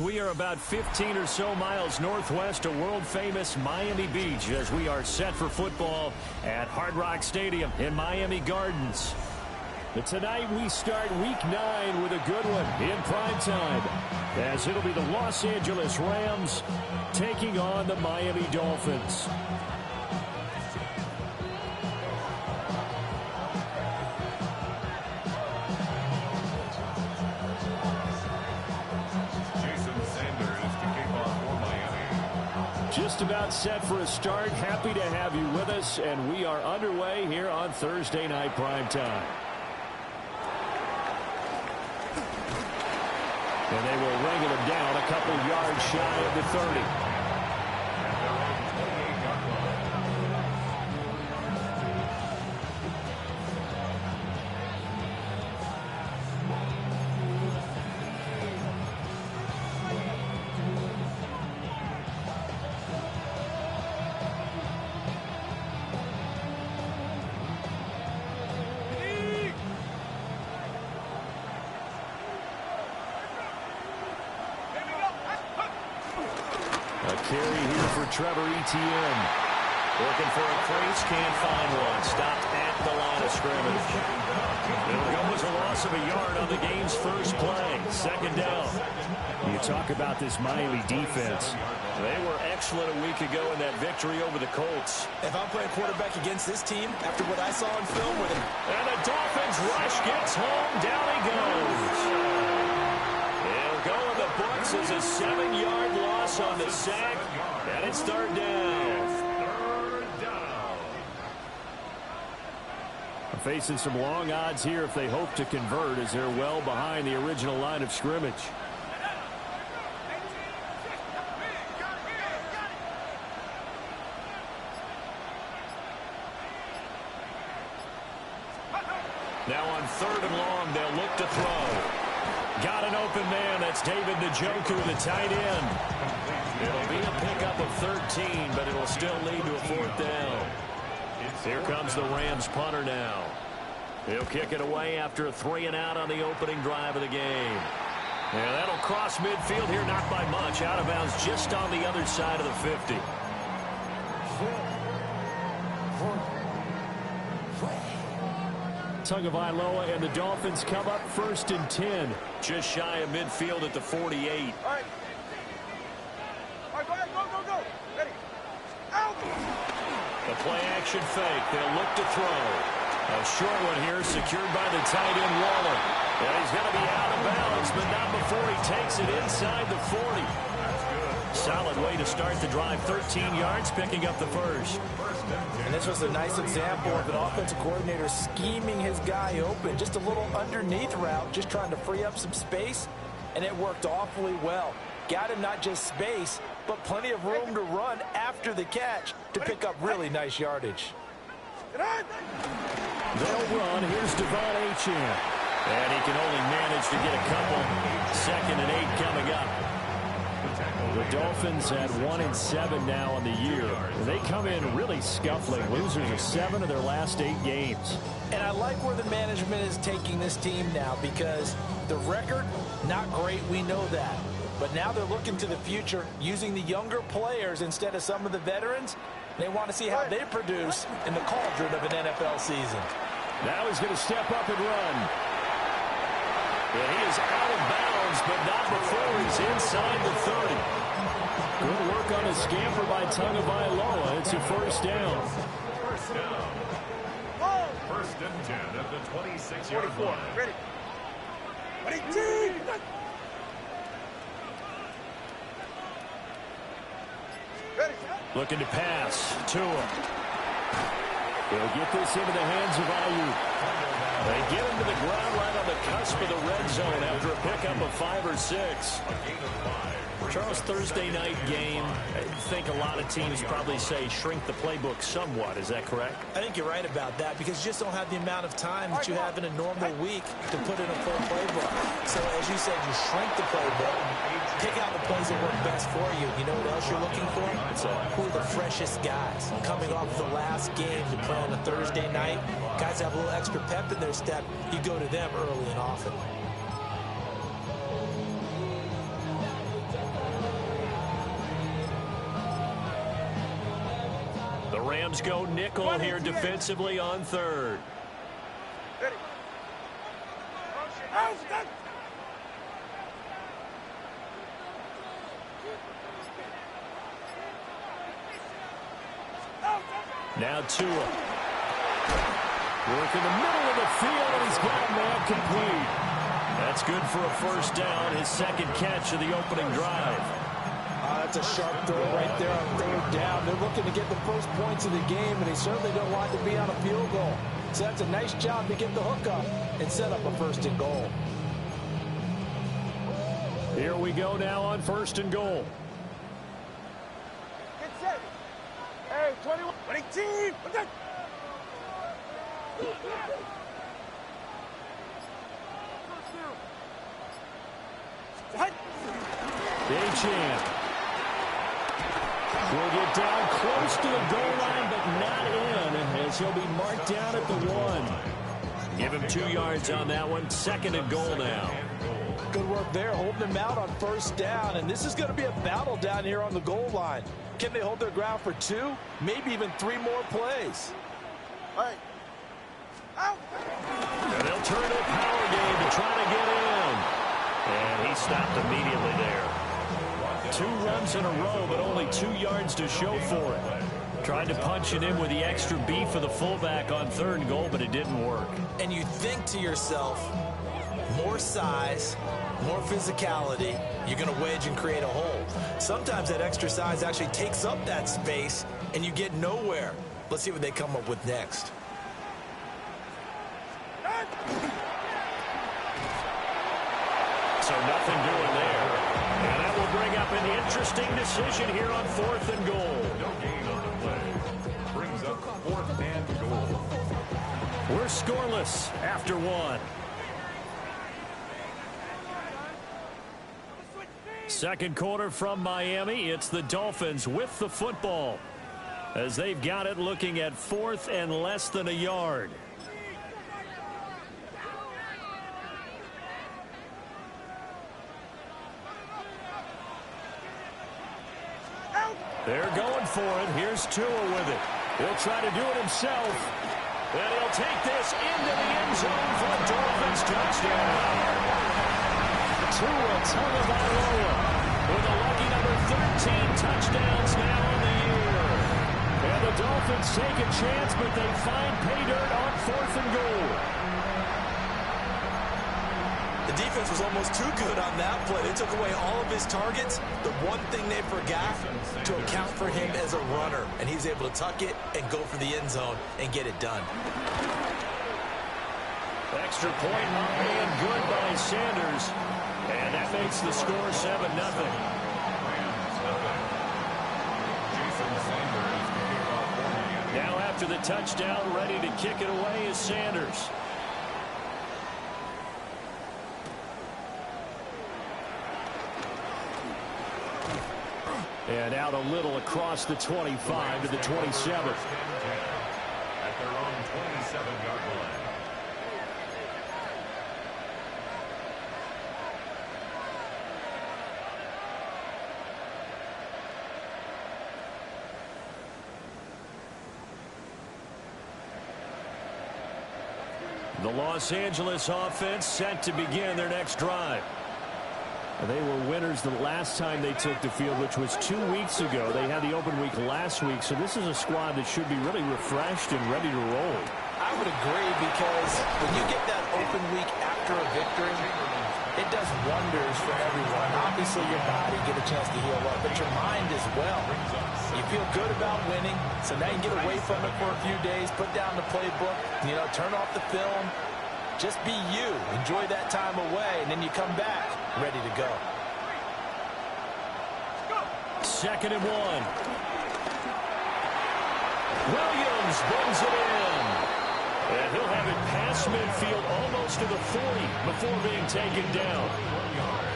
We are about 15 or so miles northwest of world-famous Miami Beach as we are set for football at Hard Rock Stadium in Miami Gardens. But tonight we start Week 9 with a good one in prime time, as it'll be the Los Angeles Rams taking on the Miami Dolphins. Just about set for a start. Happy to have you with us, and we are underway here on Thursday Night Prime Time. And they will wrangle him down a couple yards shy of the 30. Carry here for Trevor Etienne. Looking for a crease, can't find one. Stopped at the line of scrimmage. It'll go as a loss of a yard on the game's first play. Second down. You talk about this Miami defense. They were excellent a week ago in that victory over the Colts. If I'm playing quarterback against this team, after what I saw in film with him. And the Dolphins rush gets home. Down he goes. He'll go in the books as a 7-yard loss on the sack. And it's third down. Facing some long odds here if they hope to convert, as they're well behind the original line of scrimmage. Now on third and long, they'll look to throw. Got an open man. That's David Njoku, the tight end. It'll be a pickup of 13, but it'll still lead to a fourth down. Here comes the Rams punter now. He'll kick it away after a 3-and-out on the opening drive of the game. Yeah, that'll cross midfield here, not by much. Out of bounds just on the other side of the 50. Tagovailoa and the Dolphins come up first and 10. Just shy of midfield at the 48. All right. Go. Ready. Out. The play action fake. They'll look to throw. A short one here secured by the tight end Waller. And he's going to be out of bounds, but not before he takes it inside the 40. Solid way to start the drive. 13 yards, picking up the first. And this was a nice example of an offensive coordinator scheming his guy open. Just a little underneath route, just trying to free up some space, and it worked awfully well. Got him not just space, but plenty of room to run after the catch to pick up really nice yardage. They'll run. Here's Devon Achane. And he can only manage to get a couple. 2nd and 8 coming up. The Dolphins at 1-7 now on the year. They come in really scuffling. Losers of 7 of their last 8 games. And I like where the management is taking this team now, because the record, not great, we know that. But now they're looking to the future, using the younger players instead of some of the veterans. They want to see how they produce in the cauldron of an NFL season. Now he's going to step up and run. And he is out of bounds, but not before he's inside the 30. Good work on a scamper by Tagovailoa. It's a first down. First down. First and 10 at the 26-yard line. Ready. Ready, Looking to pass. Tua. They'll get this into the hands of Ayuk. They get him to the ground right on the cusp of the red zone after a pickup of 5 or 6. Charles, Thursday night game, I think a lot of teams probably say shrink the playbook somewhat. Is that correct? I think you're right about that, because you just don't have the amount of time that you have in a normal week to put in a full playbook. So, as you said, you shrink the playbook, pick out the plays that work best for you. You know what else you're looking for? Who are the freshest guys coming off the last game to play on a Thursday night? Guys have a little extra pep in their step. You go to them early and often. Browns go nickel here defensively on third. Ready. Out. Now Tua. Work in the middle of the field, and he's got a man complete. That's good for a first down, his second catch of the opening drive. That's a sharp throw right there on third down. They're looking to get the first points of the game, and they certainly don't want to be on a field goal. So that's a nice job to get the hook up and set up a first and goal. Here we go now on first and goal. Get set. Hey, 21. 18. Okay. Champ will get down close to the goal line, but not in, as he'll be marked down at the 1. Give him 2 yards on that one. Second and goal now. Good work there, holding him out on first down, and this is going to be a battle down here on the goal line. Can they hold their ground for 2, maybe even 3 more plays? All right. Out. And they'll turn to a power game to try to get in. And he stopped immediately there. 2 runs in a row, but only 2 yards to show for it. Tried to punch it in with the extra beef for the fullback on third and goal, but it didn't work. And you think to yourself, more size, more physicality, you're going to wedge and create a hole. Sometimes that extra size actually takes up that space, and you get nowhere. Let's see what they come up with next. So nothing doing there. And that will bring up an interesting decision here on fourth and goal. No gain on the play. Brings up fourth and goal. We're scoreless after 1. Second quarter from Miami. It's the Dolphins with the football, as they've got it looking at 4th and less than a yard. They're going for it. Here's Tua with it. He'll try to do it himself. And he'll take this into the end zone for a Dolphins touchdown. Tua Tagovailoa with a lucky number 13 touchdowns now on the year. And the Dolphins take a chance, but they find pay dirt on 4th and goal. The defense was almost too good on that play. They took away all of his targets. The one thing they forgot, to account for him as a runner. And he's able to tuck it and go for the end zone and get it done. Extra point high and good by Sanders. And that makes the score 7-0. Now after the touchdown, ready to kick it away is Sanders. And out a little across the 25 to the 27. At their own 27-yard line. The Los Angeles offense set to begin their next drive. They were winners the last time they took the field, which was 2 weeks ago. They had the open week last week, so this is a squad that should be really refreshed and ready to roll. I would agree, because when you get that open week after a victory, it does wonders for everyone. Obviously, your body get a chance to heal up, but your mind as well. You feel good about winning, so now you can get away from it for a few days, put down the playbook, turn off the film. Just be you. Enjoy that time away, and then you come back ready to go. 2nd and 1. Williams brings it in. And he'll have it past midfield almost to the 40 before being taken down.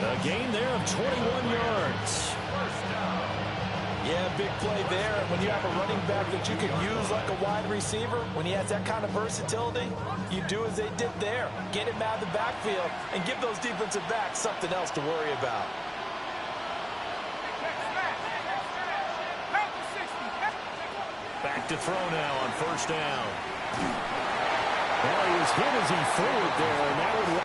A gain there of 21 yards. Yeah, big play there. And when you have a running back that you can use like a wide receiver, when he has that kind of versatility, you do as they did there. Get him out of the backfield and give those defensive backs something else to worry about. Back back to throw now on first down. Well, he was hit as he threw it there, and that would...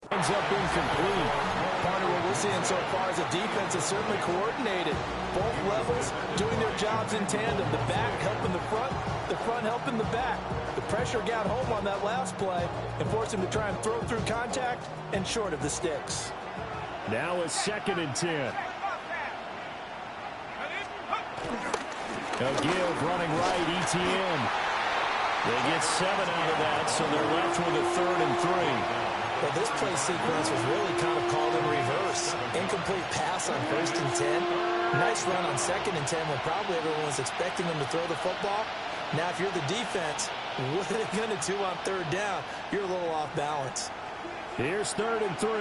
Ends up incomplete. Partner, what we're seeing so far is the defense is certainly coordinated. Both levels doing their jobs in tandem. The back helping the front helping the back. The pressure got home on that last play and forced him to try and throw through contact and short of the sticks. Now a 2nd and 10. A give running right, ETN. They get 7 out of that, so they're left with a 3rd and 3. Well, this play sequence was really kind of called in reverse. Incomplete pass on 1st and 10. Nice run on 2nd and 10 when probably everyone was expecting them to throw the football. Now, if you're the defense, what are they going to do on 3rd down? You're a little off balance. Here's 3rd and 3.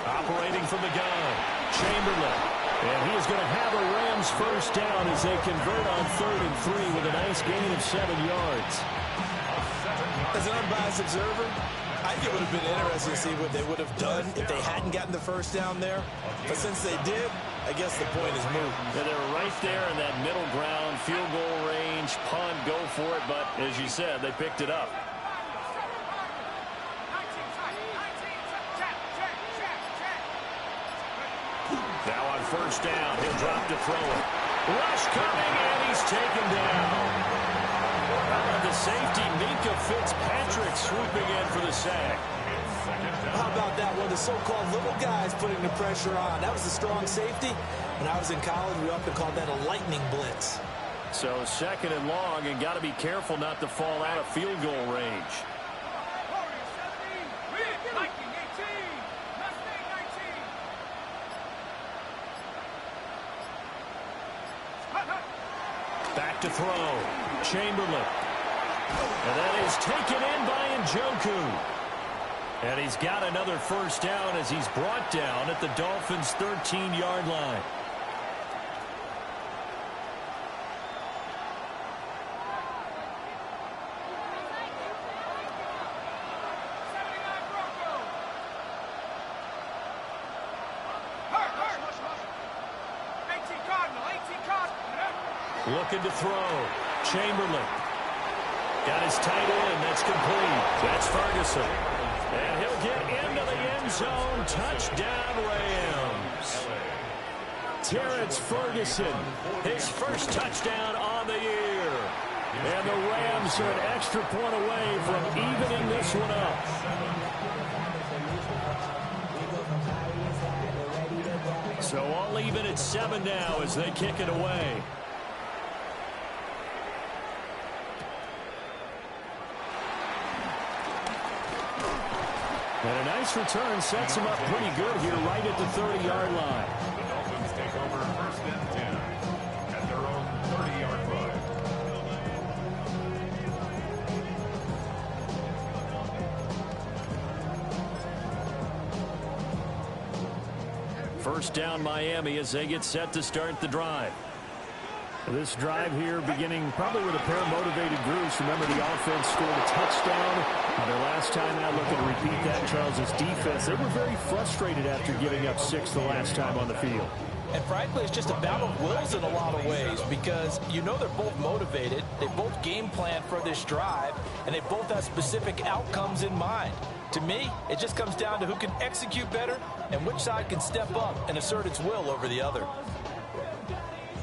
Operating from the gun, Chamberlain. And he is going to have a Rams first down as they convert on 3rd and 3 with a nice gain of 7 yards. As an unbiased observer, I think it would have been interesting to see what they would have done if they hadn't gotten the first down there. But since they did, I guess the point is moot. Yeah, they were right there in that middle ground, field goal range, punt, go for it. But as you said, they picked it up. Now on first down, he'll drop to throw it. Rush coming, and he's taken down. The safety, Minka Fitzpatrick, swooping in for the sack. How about that one? The so-called little guys putting the pressure on. That was a strong safety. When I was in college, we often called that a lightning blitz. So 2nd and long, and got to be careful not to fall out of field goal range. Back to throw. Chamberlain. And that is taken in by Njoku. And he's got another first down as he's brought down at the Dolphins' 13-yard line. Looking to throw. Chamberlain. Got his tight end. That's complete. That's Ferguson. And he'll get into the end zone. Touchdown, Rams. Terrence Ferguson, his first touchdown on the year. And the Rams are an extra point away from evening this one up. So all even at 7 now as they kick it away. And a nice return sets him up pretty good here right at the 30-yard line. The Dolphins take over 1st and 10 at their own 30-yard line. First down Miami as they get set to start the drive. This drive here beginning probably with a pair of motivated groups. Remember, the offense scored a touchdown. And their last time out, looking to repeat that, Charles' defense, they were very frustrated after giving up 6 the last time on the field. And frankly, it's just a battle of wills in a lot of ways because you know they're both motivated. They both game plan for this drive, and they both have specific outcomes in mind. To me, it just comes down to who can execute better and which side can step up and assert its will over the other.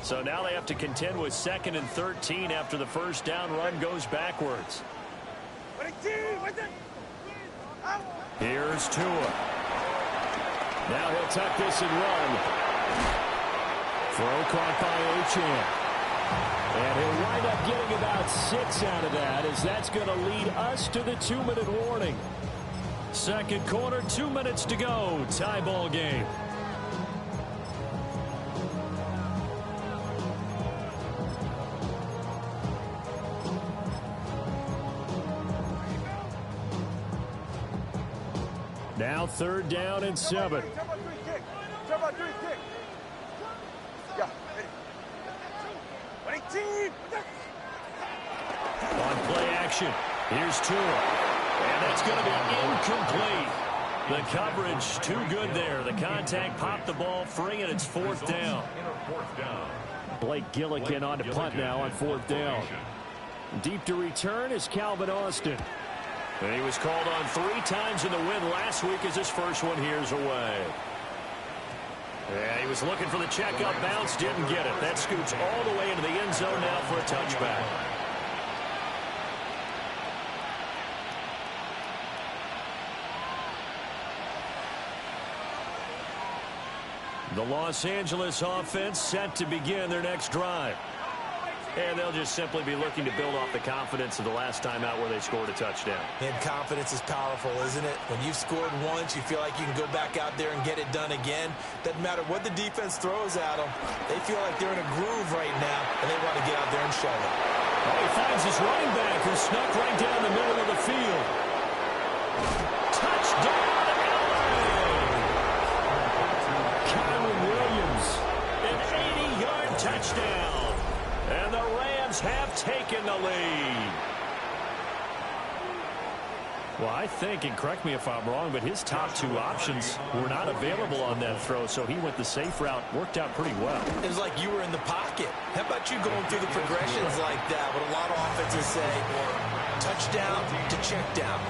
So now they have to contend with 2nd and 13 after the first down run goes backwards. Here's Tua. Now he'll tuck this and run. Throw caught by Achane. And he'll wind up getting about 6 out of that, as that's going to lead us to the 2-minute warning. Second quarter, 2 minutes to go. Tie ball game. Now 3rd down and 7. On play action, here's Tua. And that's going to be incomplete. The coverage too good there. The contact popped the ball free, and it's 4th down. Blake Gillikin on to punt now on 4th down. Deep to return is Calvin Austin. And he was called on 3 times in the win last week as his first one here's away. Yeah, he was looking for the checkup bounce, didn't get it. That scoots all the way into the end zone now for a touchback. The Los Angeles offense set to begin their next drive. And they'll just simply be looking to build off the confidence of the last time out where they scored a touchdown. And confidence is powerful, isn't it? When you've scored once, you feel like you can go back out there and get it done again. Doesn't matter what the defense throws at them. They feel like they're in a groove right now, and they want to get out there and show it. Oh, he finds his running back who snuck right down the middle of the field. Touchdown, LA! Kyron Williams, an 80-yard touchdown. And the Rams have taken the lead. Well, I think, and correct me if I'm wrong, but his top 2 options were not available on that throw, so he went the safe route. Worked out pretty well. It was like you were in the pocket. How about you going through the progressions like that? What a lot of offenses say, touchdown to check down.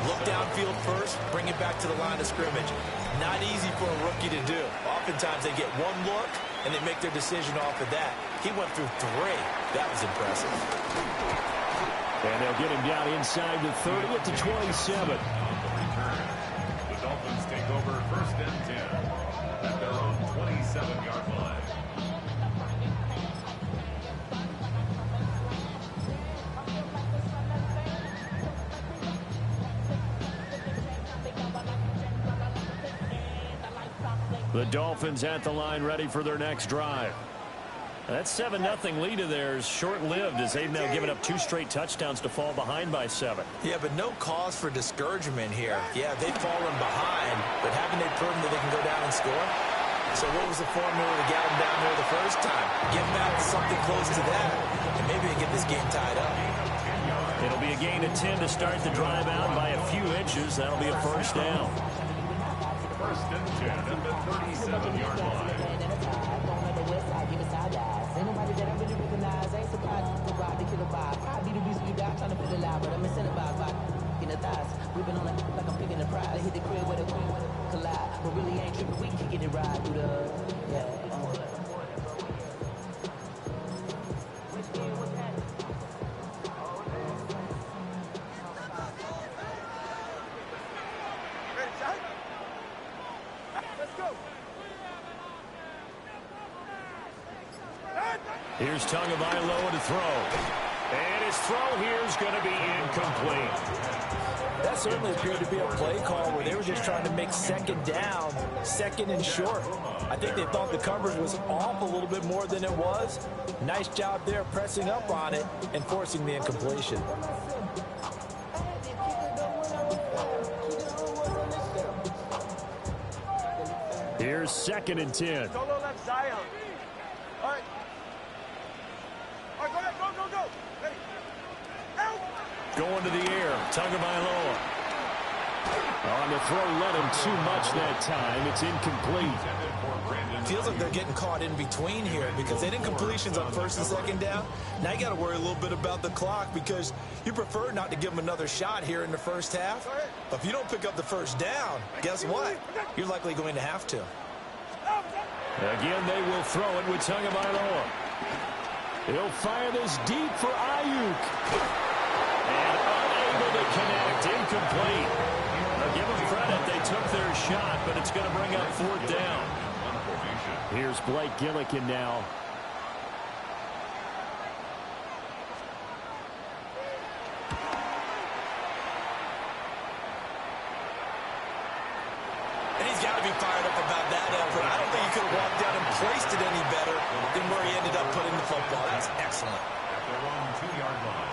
Look downfield first, bring it back to the line of scrimmage. Not easy for a rookie to do. Oftentimes they get one look, and they make their decision off of that. He went through 3. That was impressive. And they'll get him down inside the 30 at the 27. The Dolphins take over 1st and 10 at their own 27-yard line. The Dolphins at the line ready for their next drive. That 7-0 lead of theirs short-lived as they've now given up 2 straight touchdowns to fall behind by 7. Yeah, but no cause for discouragement here. Yeah, they've fallen behind, but haven't they proven that they can go down and score? So what was the formula to get them down there the first time? Get back something close to that, and maybe they get this game tied up. It'll be a gain of 10 to start the drive out by a few inches. That'll be a 1st down. 1st and 10 at the 37-yard line. Ain't nobody that I really recognize. I ain't surprised to ride the killer vibe. I be the beast we die trying to feel alive, but I'm incentivized by in the thighs. Ripping on it like I'm picking the prize. I hit the crib where the queen collide, but really ain't tripping. We can get it right through the Here's Tagovailoa to throw. And his throw here is going to be incomplete. That certainly appeared to be a play call where they were just trying to make 2nd down, 2nd and short. I think they thought the coverage was off a little bit more than it was. Nice job there pressing up on it and forcing the incompletion. Here's 2nd and 10. Solo left Zion. All right. All right, go ahead. Go. Ready. Out. Going to the air. Tagovailoa. On the throw, led him too much that time. It's incomplete. Feels like they're getting caught in between here because they didn't completions on 1st and 2nd down. Now you got to worry a little bit about the clock because you prefer not to give them another shot here in the 1st half. But if you don't pick up the 1st down, guess what? You're likely going to have to. Again, they will throw it with Tagovailoa. He'll fire this deep for Ayuk. And unable to connect. Incomplete. Now give them credit. They took their shot, but it's going to bring up 4th down. Here's Blake Gillikin now. placed it any better than where he ended up putting the football. That's excellent. At their own 2-yard line.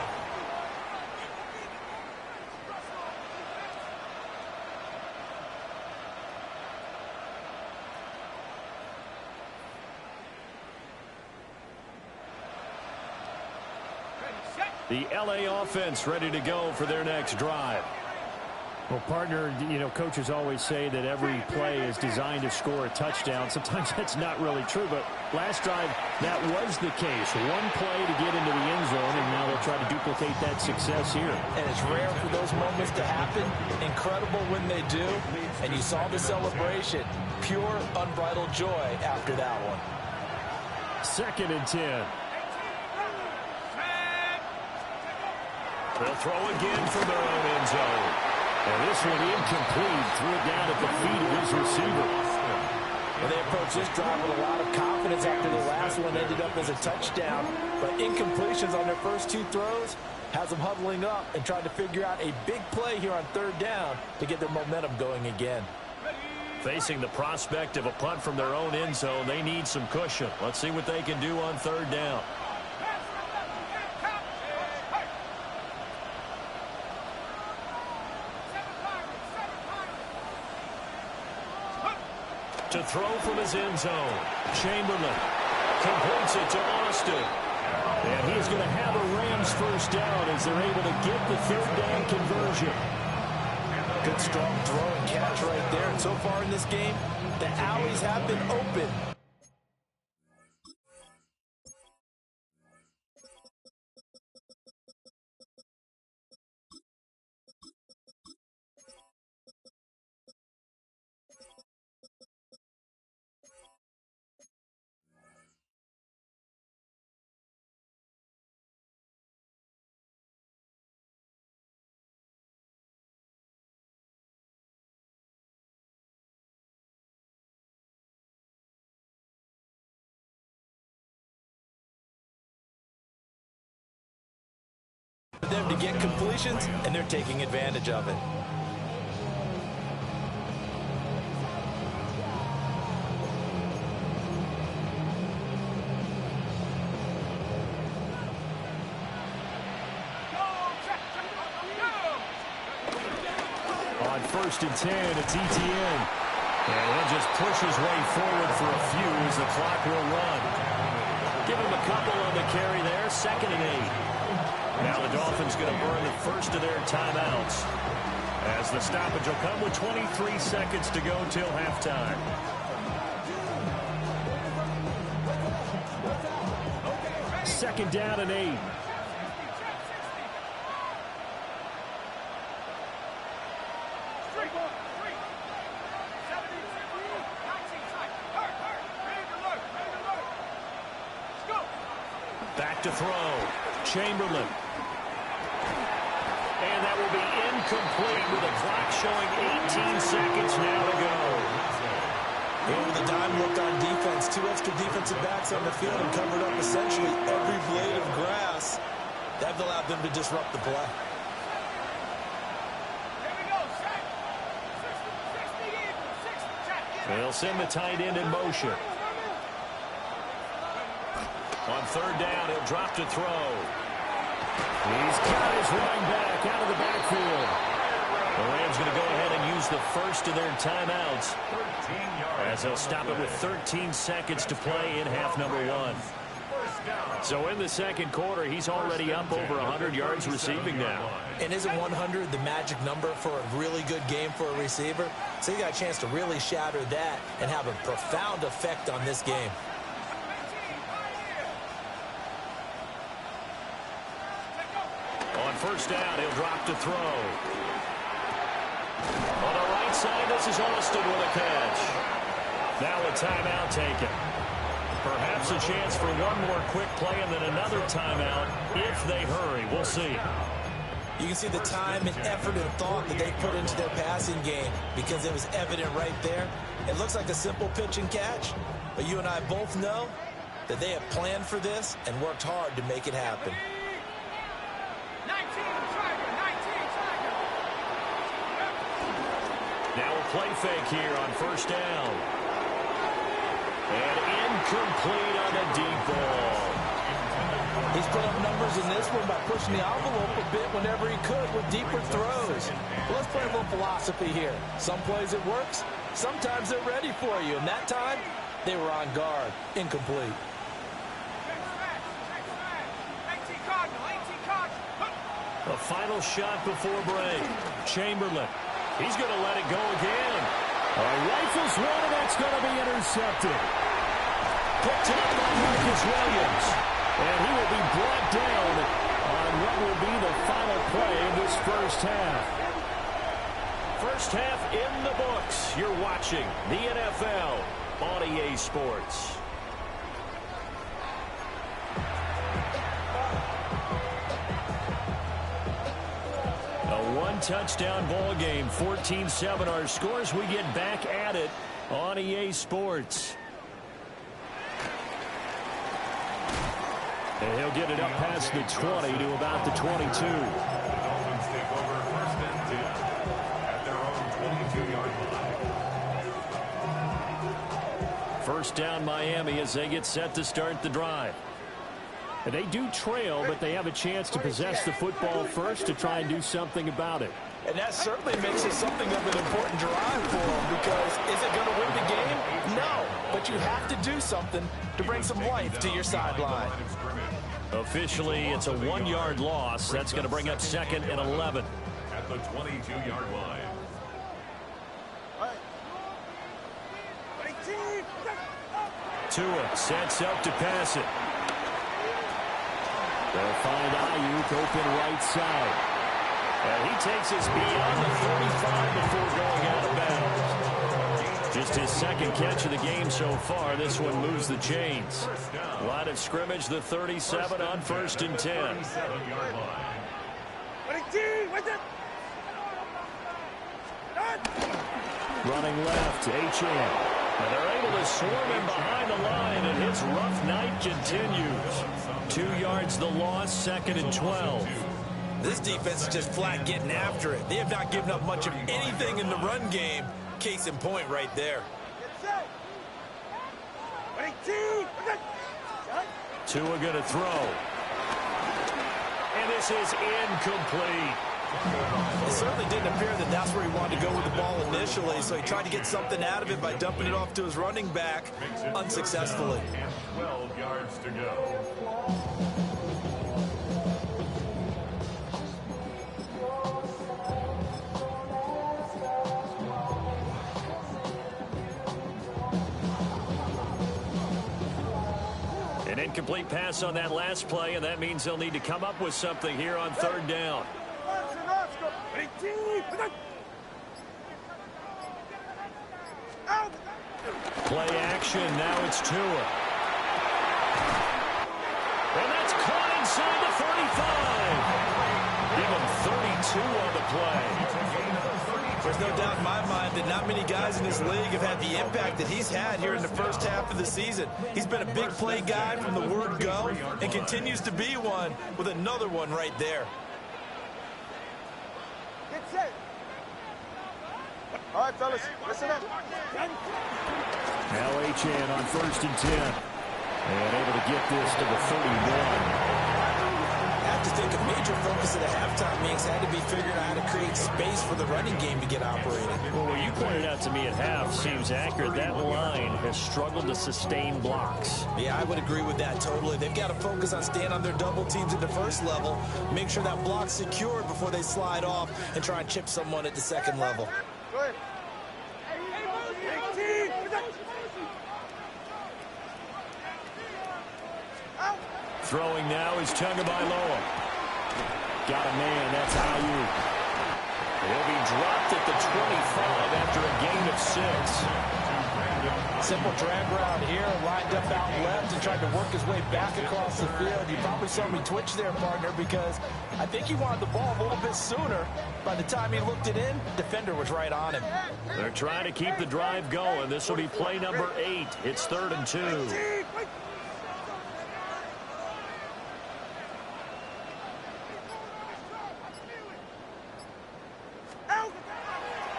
The LA offense ready to go for their next drive. Well, partner, coaches always say that every play is designed to score a touchdown. Sometimes that's not really true, but last drive, that was the case. One play to get into the end zone, and now they'll try to duplicate that success here. And it's rare for those moments to happen. Incredible when they do. And you saw the celebration. Pure, unbridled joy after that one. 2nd and 10. They'll throw again from their own end zone. And this one incomplete. Threw it down at the feet of his receiver. Well, they approached this drive with a lot of confidence after the last one ended up as a touchdown. But incompletions on their first 2 throws has them huddling up and trying to figure out a big play here on 3rd down to get their momentum going again. Facing the prospect of a punt from their own end zone, they need some cushion. Let's see what they can do on 3rd down. To throw from his end zone, Chamberlain completes it to Austin. And he's going to have a Rams first down as they're able to get the 3rd down conversion. Good strong throw and catch right there. And so far in this game, the alleys have been open. For them to get completions, and they're taking advantage of it. On 1st and 10, it's ETN. And he'll just push his way forward for a few as the clock will run. Give him a couple on the carry there, 2nd and 8. Now the Dolphins going to burn the first of their timeouts as the stoppage will come with 23 seconds to go till halftime. Second down and 8. Back to throw. Chamberlain. And that will be incomplete with a clock showing 18 seconds now to go. With the dime look on defense, 2 extra defensive backs on the field and covered up essentially every blade of grass. That allowed them to disrupt the play. They'll send the tight end in motion. On 3rd down, he'll drop to throw. He's got his running back out of the backfield. The Rams going to go ahead and use the first of their timeouts as they'll stop it with 13 seconds to play in half number 1. So in the 2nd quarter, he's already up over 100 yards receiving now. And isn't 100 the magic number for a really good game for a receiver? So you got a chance to really shatter that and have a profound effect on this game. On 1st down, he'll drop to throw. On the right side, this is Austin with a catch. Now a timeout taken. Perhaps a chance for one more quick play and then another timeout if they hurry. We'll see. You can see the time and effort and thought that they put into their passing game because it was evident right there. It looks like a simple pitch and catch, but you and I both know that they have planned for this and worked hard to make it happen. Now a play fake here on 1st down. And Incomplete on the deep ball. He's put up numbers in this one by pushing the envelope a bit whenever he could with deeper throws. Well, let's play a little philosophy here. Some plays it works. Sometimes they're ready for you. And that time, they were on guard. Incomplete. A final shot before break. Chamberlain. He's going to let it go again. Rifles one, and that's going to be intercepted. Picked up by Marcus Williams. And he will be brought down on what will be the final play of this first half. First half in the books. You're watching the NFL on EA Sports. A one-touchdown ball game, 14-7 our scores. We get back at it on EA Sports. And he'll get it up past the 20 to about the 22. The Dolphins take over first and 10 at their own 22-yard line. First down Miami as they get set to start the drive. They do trail, but they have a chance to possess the football first to try and do something about it. And that certainly makes it something of an important drive for them, because is it going to win the game? No, but you have to do something to bring some life to your sideline. Officially, it's a 1-yard loss. That's going to bring up second and 11. At the 22-yard line. Tua sets up to pass it. They'll find Ayuk open right side. And he takes us beyond the 35 before going out of bounds. Just his second catch of the game so far. This one moves the chains. Line of scrimmage, the 37 on first and 10. Running left, H.M. And they're able to swarm him behind the line, and his rough night continues. 2 yards the loss, second and 12. This defense is just flat getting after it. They have not given up much of anything in the run game. Case in point right there. Tua going to throw. And this is incomplete. It certainly didn't appear that that's where he wanted to go with the ball initially, so he tried to get something out of it by dumping it off to his running back unsuccessfully. 12 yards to go. An incomplete pass on that last play, and that means they'll need to come up with something here on third down. Play action, now it's Tua. And that's caught inside the 35. Give him 32 on the play. There's no doubt in my mind that not many guys in this league have had the impact that he's had here in the first half of the season. He's been a big play guy from the word go and continues to be one with another one right there. Get set. All right, fellas, listen up. Now H.N. on first and 10. And able to get this to the 31. I have to think a major focus of the halftime meetings had to be figuring out how to create space for the running game to get operating. Well, what you pointed out to me at half seems accurate. That line has struggled to sustain blocks. Yeah, I would agree with that totally. They've got to focus on staying on their double teams at the first level, make sure that block's secured before they slide off and try and chip someone at the second level. Go ahead. Throwing now is Tagovailoa. Got a man, that's Ayuk. He'll be dropped at the 25 after a gain of 6. Simple drag route here, lined up out left and tried to work his way back across the field. You probably saw me twitch there, partner, because I think he wanted the ball a little bit sooner. By the time he looked it in, defender was right on him. They're trying to keep the drive going. This will be play number 8. It's 3rd and 2.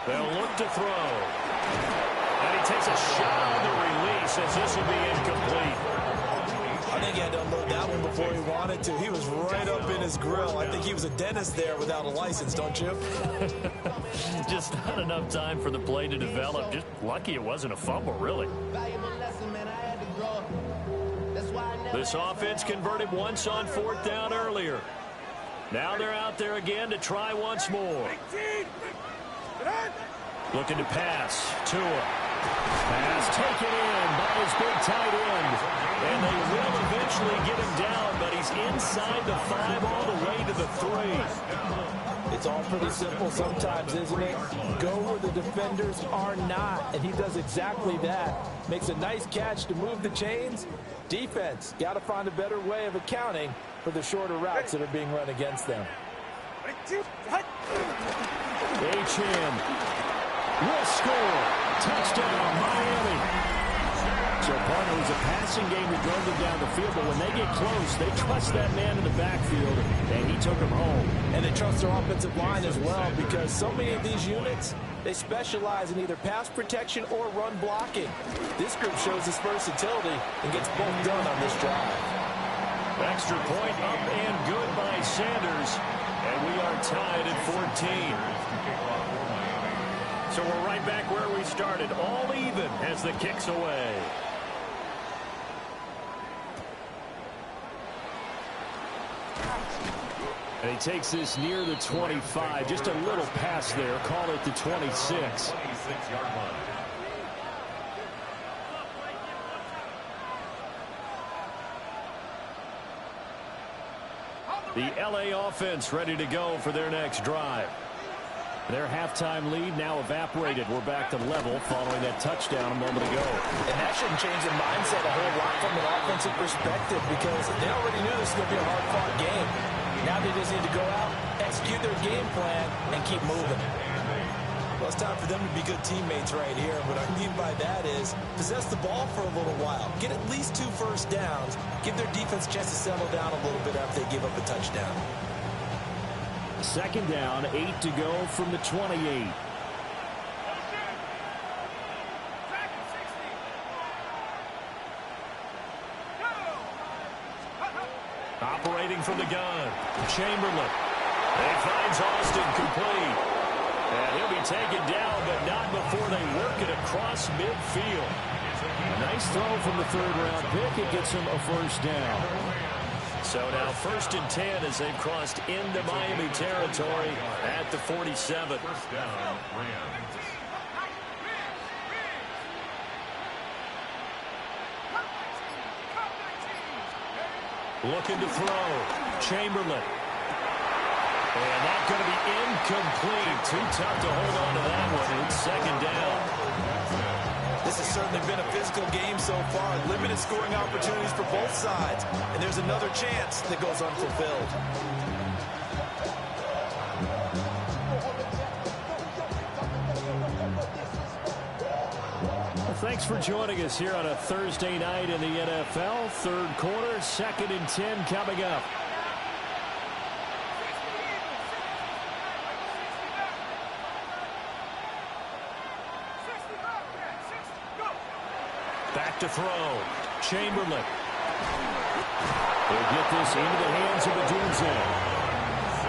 They'll look to throw. And he takes a shot on the release. says this will be incomplete. I think he had to unload that one before he wanted to. He was right up in his grill. I think he was a dentist there without a license, don't you? Just not enough time for the play to develop. Just lucky it wasn't a fumble, really. This offense converted once on 4th down earlier. Now they're out there again to try once more. Looking to pass. Tua. Pass taken in by his big tight end. And they will eventually get him down, but he's inside the 5 all the way to the 3. It's all pretty simple sometimes, isn't it? Go where the defenders are not, and he does exactly that. Makes a nice catch to move the chains. Defense, got to find a better way of accounting for the shorter routes that are being run against them. H.M. will score. Touchdown, Miami. So, partner, it was a passing game that drove them down the field, but when they get close, they trust that man in the backfield, and he took them home. And they trust their offensive line as well, because so many of these units, they specialize in either pass protection or run blocking. This group shows its versatility and gets both done on this drive. Extra point up and good by Sanders, and we are tied at 14. So we're right back where we started, all even as the kick's away. And he takes this near the 25. Just a little pass there. Call it the 26. 26-yard line. The L.A. offense ready to go for their next drive. Their halftime lead now evaporated. We're back to level following that touchdown a moment ago. And that shouldn't change the mindset a whole lot from an offensive perspective, because they already knew this was going to be a hard-fought game. Now they just need to go out, execute their game plan, and keep moving. Well, it's time for them to be good teammates right here. What I mean by that is possess the ball for a little while. Get at least 2 first downs. Give their defense a chance to settle down a little bit after they give up a touchdown. 2nd down, 8 to go from the 28. Operating from the gun, Chamberlain. And he finds Austin complete. And he'll be taken down, but not before they work it across midfield. A nice throw from the 3rd-round pick. It gets him a first down. So now 1st and 10 as they've crossed into Miami territory at the 47. First down, Rams. Looking to throw. Chamberlain. And that's going to be incomplete. Too tough to hold on to that one. It's 2nd down. This has certainly been a physical game so far. Limited scoring opportunities for both sides. And there's another chance that goes unfulfilled. Well, thanks for joining us here on a Thursday night in the NFL. 3rd quarter, 2nd and 10 coming up. Back to throw. Chamberlain. They'll get this into the hands of Adunze.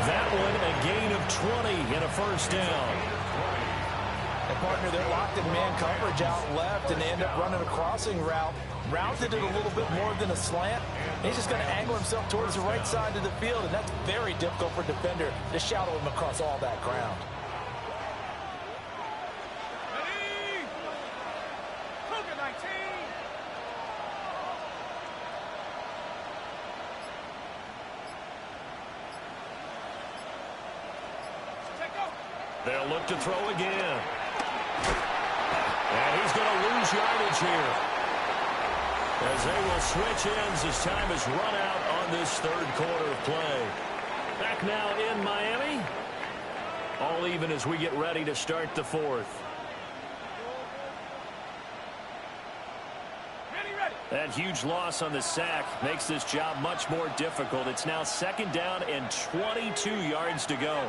That one a gain of 20 and a first down. And partner, they're locked in man coverage out left, and they end up running a crossing route. Rounded it a little bit more than a slant. He's just going to angle himself towards the right side of the field, and that's very difficult for a defender to shadow him across all that ground. They'll look to throw again. And he's going to lose yardage here, as they will switch ends as time has run out on this 3rd quarter of play. Back now in Miami. All even as we get ready to start the 4th. That huge loss on the sack makes this job much more difficult. It's now 2nd down and 22 yards to go.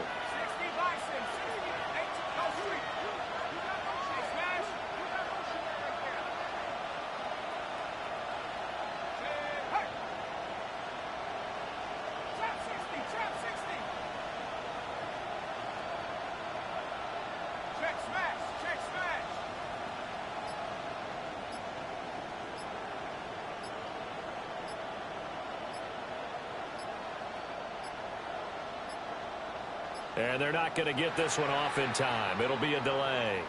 And they're not going to get this one off in time. It'll be a delay.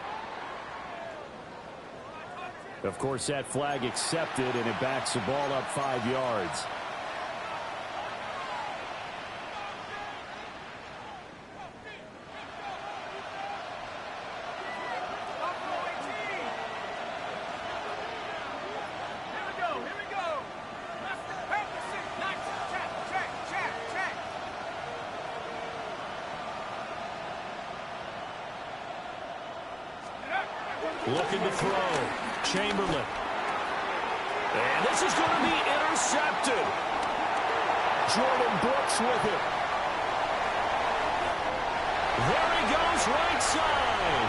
Of course, that flag accepted, and it backs the ball up 5 yards. Looking to throw. Chamberlain. And this is going to be intercepted. Jordan Brooks with it. There he goes, right side.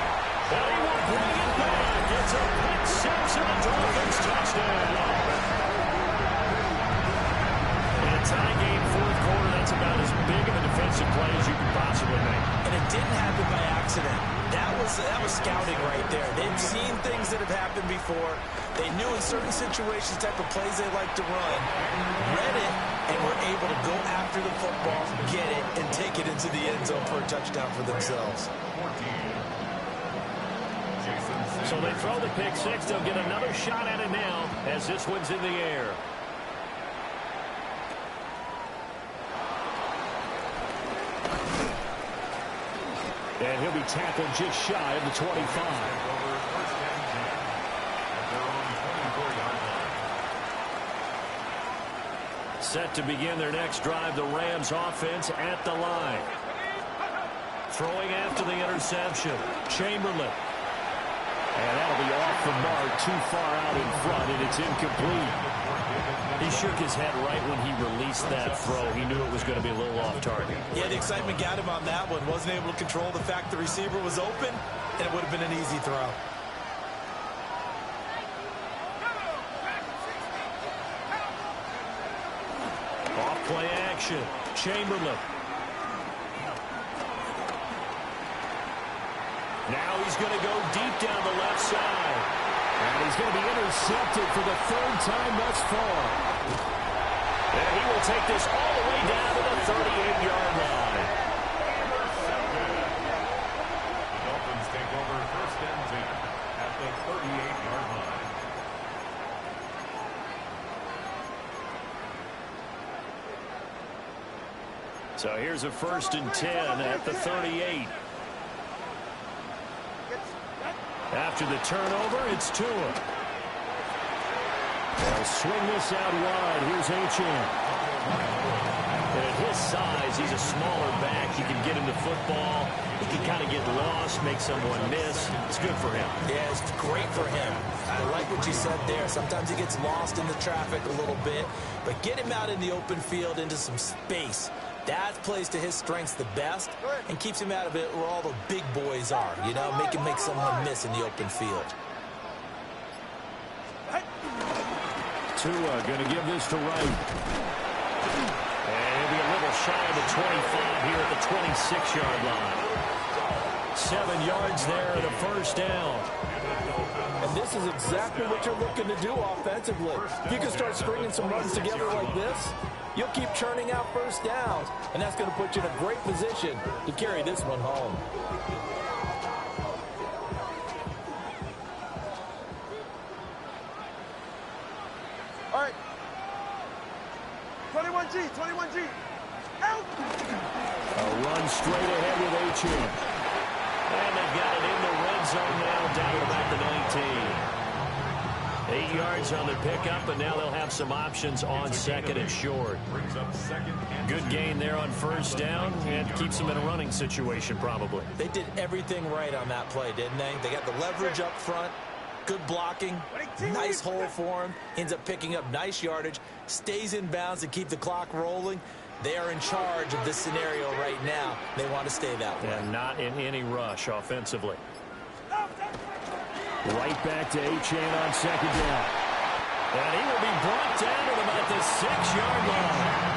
And he will bring it back. It's a pick six and a Dolphins touchdown. In a tie game, fourth quarter, that's about as big of a defensive play as you can possibly make. And it didn't happen by accident. That was scouting right there. They've seen things that have happened before. They knew in certain situations the type of plays they like to run, read it, and were able to go after the football, get it, and take it into the end zone for a touchdown for themselves. So they throw the pick six. They'll get another shot at it now as this one's in the air. And he'll be tackled just shy of the 25. Set to begin their next drive, the Rams offense at the line. Throwing after the interception. Chamberlain. And that'll be off the mark, too far out in front, and it's incomplete. He shook his head right when he released that throw. He knew it was going to be a little off target. Yeah, the excitement got him on that one. Wasn't able to control the fact the receiver was open, and it would have been an easy throw. Off play action. Chamberlain. Now he's going to go deep down the left side. And he's going to be intercepted for the third time thus far. And he will take this all the way down to the 38-yard line. The Dolphins take over first and 10 at the 38-yard line. So here's a first and 10 at the 38. After the turnover, it's Tua. They'll swing this out wide. Here's Achane. And at his size, he's a smaller back. You can get him the football. He can kind of get lost, make someone miss. It's good for him. Yeah, it's great for him. I like what you said there. Sometimes he gets lost in the traffic a little bit, but get him out in the open field into some space. That plays to his strengths the best and keeps him out of it where all the big boys are, you know, make someone miss in the open field. Tua going to give this to Wright. And he'll be a little shy of the 25 here at the 26-yard line. 7 yards there and a first down. And this is exactly what you're looking to do offensively. If you can start stringing some runs together like this, you'll keep churning out first downs, and that's going to put you in a great position to carry this one home. All right. 21G, 21G. Out! A run straight ahead with Achane. And they've got it in the red zone now, down to about the 19. 8 yards on the pickup, and now they'll have some options on second and short. Good gain there on first down, and keeps them in a running situation probably. They did everything right on that play, didn't they? They got the leverage up front, good blocking, nice hole for him, ends up picking up nice yardage, stays in bounds to keep the clock rolling. They are in charge of this scenario right now. They want to stay that way. And not in any rush offensively. Right back to Achane on second down. And he will be brought down at about the 6-yard line.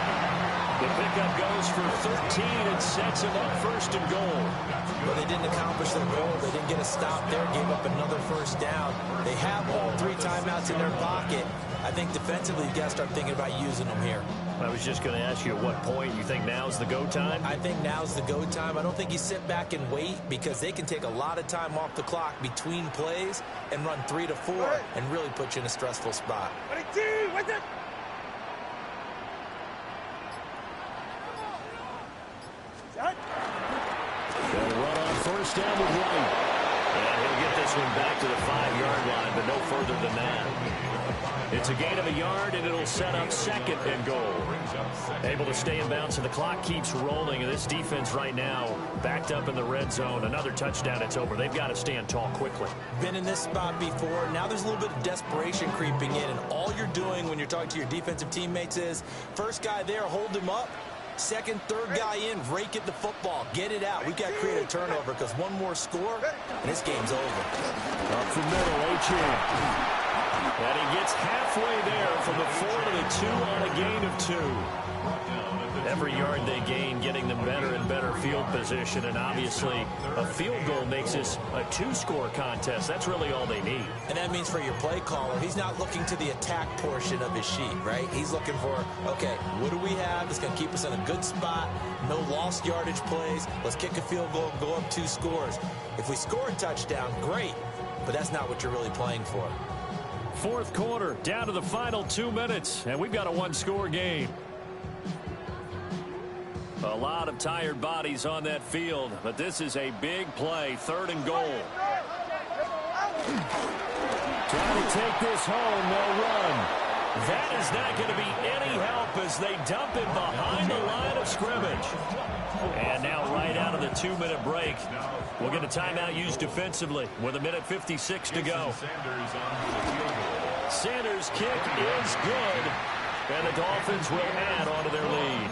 The pickup goes for 13 and sets him up first and goal. But they didn't accomplish their goal. They didn't get a stop there, gave up another first down. They have all 3 timeouts in their pocket. I think defensively, you got to start thinking about using them here. I was just going to ask you at what point you think now's the go time? I think now's the go time. I don't think you sit back and wait because they can take a lot of time off the clock between plays and run 3 to 4 and really put you in a stressful spot. They'll run on first down with White. And he'll get this one back to the 5-yard line, but no further than that. It's a gain of a yard, and it'll set up second and goal. Able to stay in bounds, and the clock keeps rolling. And this defense right now backed up in the red zone. Another touchdown, it's over. They've got to stand tall quickly. Been in this spot before. Now there's a little bit of desperation creeping in, and all you're doing when you're talking to your defensive teammates is first guy there, hold him up. Second, third guy in, rake at the football. Get it out. We've got to create a turnover because one more score, and this game's over. Up the middle, Achane. And he gets halfway there from the 4 to the 2 on a gain of 2. Every yard they gain, getting them better and better field position. And obviously, a field goal makes this a 2-score contest. That's really all they need. And that means for your play caller, he's not looking to the attack portion of his sheet, right? He's looking for, okay, what do we have that's going to keep us in a good spot? No lost yardage plays. Let's kick a field goal and go up 2 scores. If we score a touchdown, great. But that's not what you're really playing for. Fourth quarter, down to the final 2 minutes, and we've got a 1-score game. A lot of tired bodies on that field, but this is a big play, 3rd and goal. Trying to take this home, no run. That is not going to be any help as they dump it behind the line of scrimmage. And now right out of the 2-minute break, we'll get a timeout used defensively with 1:56 to go. Sanders' kick is good, and the Dolphins will add on to their lead.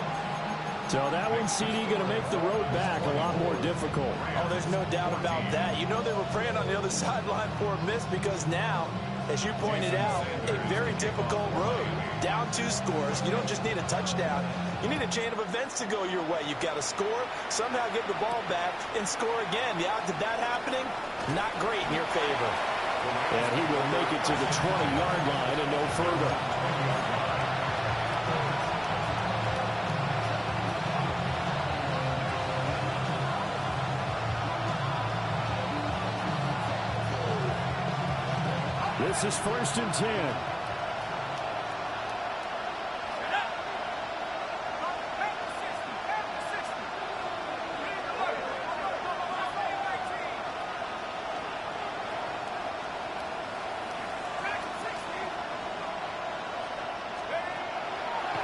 So that one, CD, going to make the road back a lot more difficult. Oh, there's no doubt about that. You know they were praying on the other sideline for a miss because now, as you pointed out, a very difficult road. Down 2 scores. You don't just need a touchdown. You need a chain of events to go your way. You've got to score, somehow get the ball back, and score again. The odds of that happening, not great in your favor. And he will make it to the 20-yard line and no further. This is 1st and 10.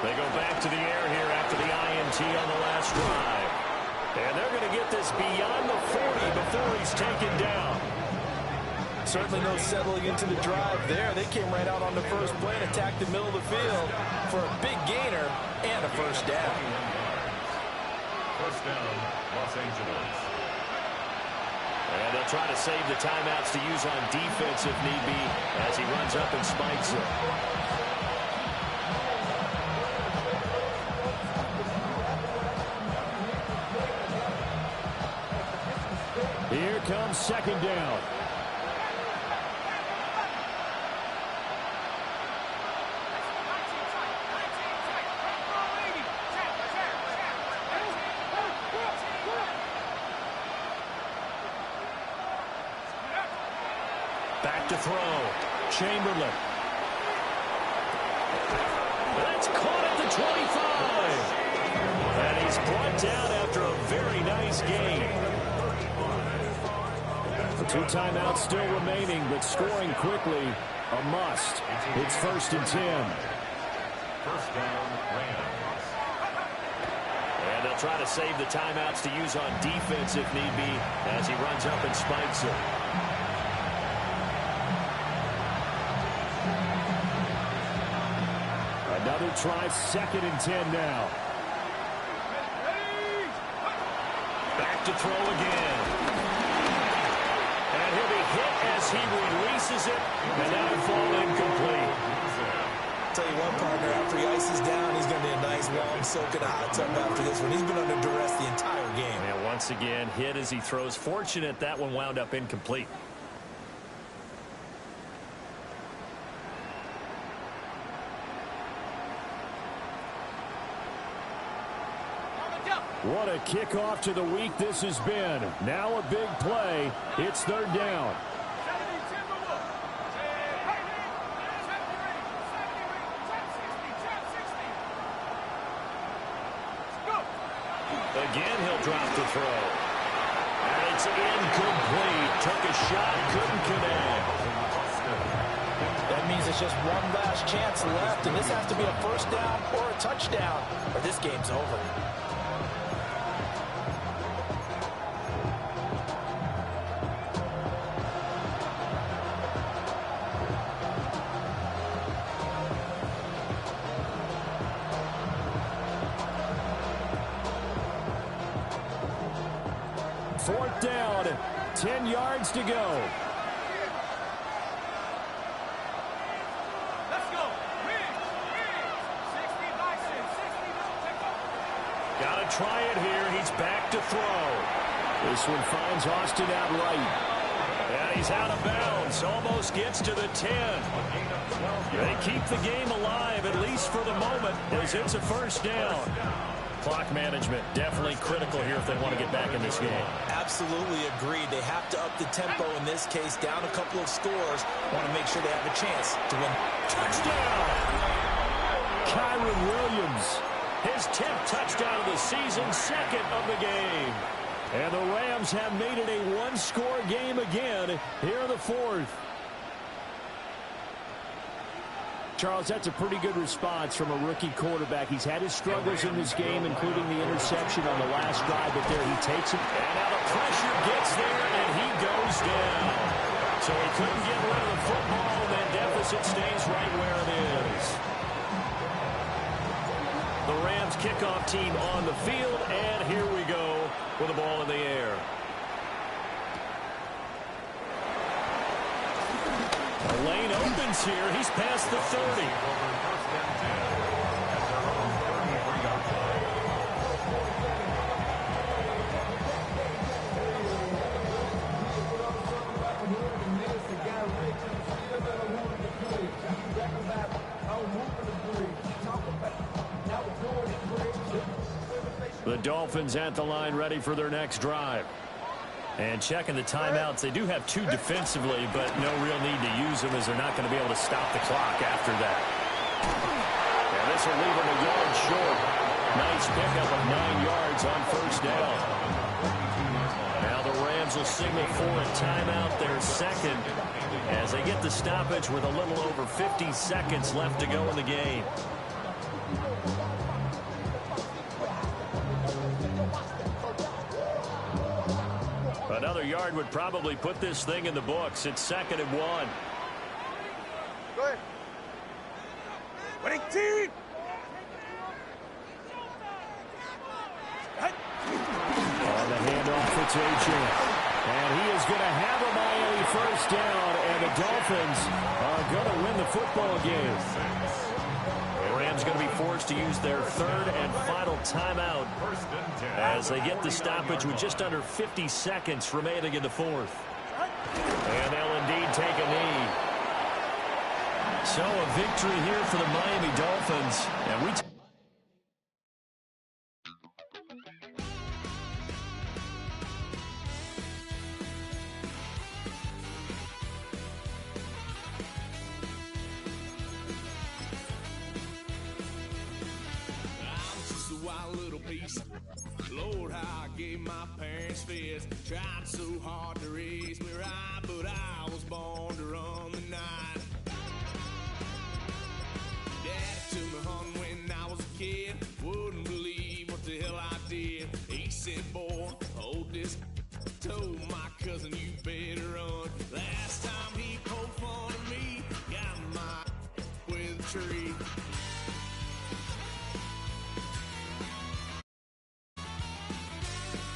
They go back to the air here after the INT on the last drive. And they're going to get this beyond the 40 before he's taken down. Certainly no settling into the drive there. They came right out on the first play and attacked the middle of the field for a big gainer and a first down. First down, Los Angeles. And they'll try to save the timeouts to use on defense if need be as he runs up and spikes it. Here comes 2nd down. Back to throw. Chamberlain. That's caught at the 25. And he's brought down after a very nice game. 2 timeouts still remaining, but scoring quickly, a must. It's 1st and 10. First down, Rams. And they'll try to save the timeouts to use on defense if need be as he runs up and spikes it. Another try, 2nd and 10 now. Back to throw again. And he'll be hit as he releases it, and that'll fall incomplete. Tell you what, partner, after he ices down, he's going to be a nice long soak in the hot tub after this one. He's been under duress the entire game. And once again, hit as he throws. Fortunate that one wound up incomplete. What a kickoff to the week this has been. Now a big play. It's third down. Again, he'll drop the throw. And it's incomplete. Took a shot, couldn't connect. That means it's just one last chance left, and this has to be a first down or a touchdown, or this game's over. Fourth down, 10 yards to go. Let's go. Win. 60 license. 60 take over. Got to try it here. He's back to throw. This one finds Austin out right. And he's out of bounds. Almost gets to the 10. They keep the game alive, at least for the moment, as it's a first down. Clock management definitely critical here if they want to get back in this game. Absolutely agreed. They have to up the tempo in this case, down a couple of scores. Want to make sure they have a chance to win. Touchdown! Kyron Williams. His 10th touchdown of the season, second of the game. And the Rams have made it a one-score game again here in the fourth. Charles, that's a pretty good response from a rookie quarterback. He's had his struggles in this game, including the interception on the last drive, but there he takes it. And now the pressure gets there, and he goes down. So he couldn't get rid of the football, and that deficit stays right where it is. The Rams kickoff team on the field, and here we go with the ball in the air. The lane opens here. He's past the 30. The Dolphins at the line, ready for their next drive. And checking the timeouts, they do have two defensively, but no real need to use them as they're not going to be able to stop the clock after that. And this will leave them a yard short. Nice pickup of 9 yards on first down. Now the Rams will signal for a timeout, their second, as they get the stoppage with a little over 50 seconds left to go in the game. Another yard would probably put this thing in the books. It's 2nd and 1. Go ahead. Winning team. On the handoff, it's A-Chain. And he is going to have a Miami first down, and the Dolphins are going to win the football game. The Rams going to be forced to use their third and final timeout as they get the stoppage with just under 50 seconds remaining in the fourth. And they'll indeed take a knee. So a victory here for the Miami Dolphins. And we Lord, how I gave my parents fist. Tried so hard to raise me right, but I was born to run the night. Daddy took me home when I was a kid. Wouldn't believe what the hell I did. He said, boy, hold this. Told my cousin, you better run. Last time he poked fun of me, got my with a tree.